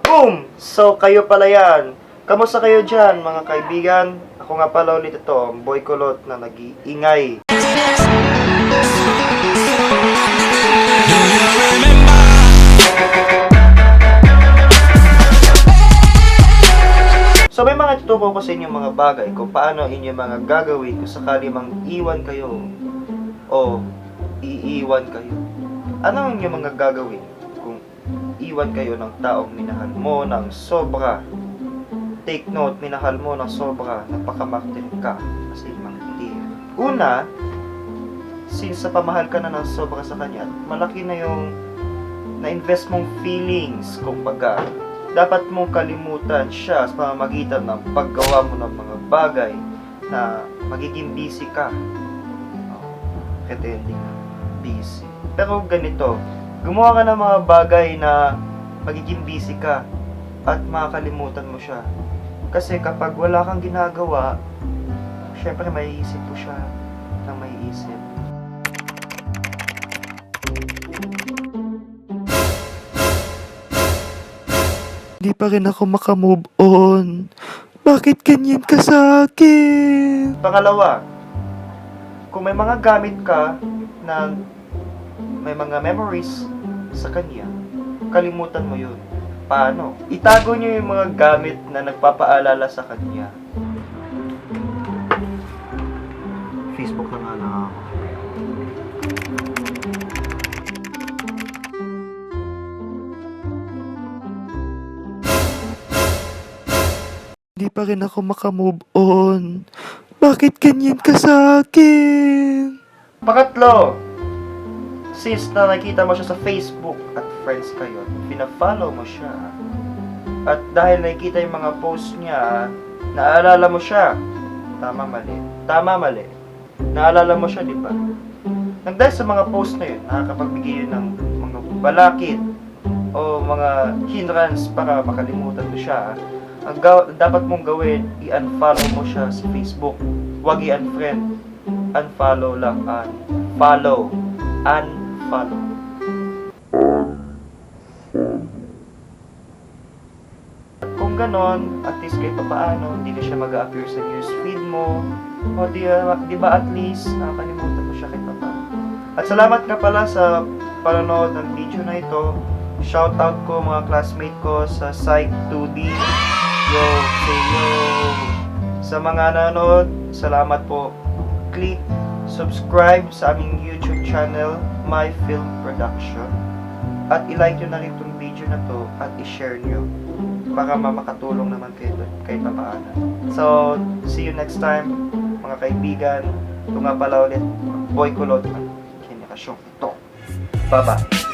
Boom! So, kayo pala yan. Kamusta kayo dyan, mga kaibigan? Ako nga pala ulit ito, ang boy kulot na nag-iingay. So, may mga tuturo ko sa inyong mga bagay kung paano inyong mga gagawin kung sakali mang iwan kayo o iiwan kayo. Ano ang inyong mga gagawin kung iwan kayo ng taong minahal mo ng sobra? Take note, minahal mo ng sobra, napakamaktin ka kasi maktir. Una, since sa pamahal ka na ng sobra sa kanya, malaki na yung na-invest mong feelings, kumbaga, dapat mong kalimutan siya sa pamamagitan ng paggawa mo ng mga bagay na magiging busy ka. Pretending busy. Pero ganito, gumawa ka ng mga bagay na magiging busy ka at makakalimutan mo siya. Kasi kapag wala kang ginagawa, syempre maiisip po siya ng maiisip. Hindi pa rin ako makamove on. Bakit ganyan ka sa akin? Pangalawa, kung may mga gamit ka na may mga memories sa kanya, kalimutan mo yun. Paano? Itago niyo yung mga gamit na nagpapaalala sa kanya. Facebook na nga lang ako. Hindi pa rin ako makamove on. Bakit ganyan ka sa akin? Pangatlo, since na nakita mo siya sa Facebook at friends kayo, pina-follow mo siya. At dahil nakikita yung mga post niya, naalala mo siya. Tama, mali. Tama, mali. Naalala mo siya, di ba? Dahil sa mga post na yun, nakakapagbigay yun ng mga balakid o mga hindrance para makalimutan mo siya. Ang dapat mong gawin, i-unfollow mo siya sa Facebook. Huwag i-unfriend. Unfollow lang. Unfollow. Unfollow. Kung ganon, at least kahit paano, hindi na siya mag-a-appear sa newsfeed mo. O di ba at least, nakakalimutan mo siya kahit paano. At salamat nga pala sa panonood ng video na ito. Shoutout ko mga classmate ko sa Psych 2D. Yo, say yo. Sa mga nanonood, salamat po. Click subscribe sa aming YouTube channel, My Film Production. At i-like nyo na rin itong video na to at i-share nyo para makatulong naman kayo kahit paano. So, see you next time, mga kaibigan. Ito nga pala ulit, boy kulot ang generasyong ito. Bye-bye.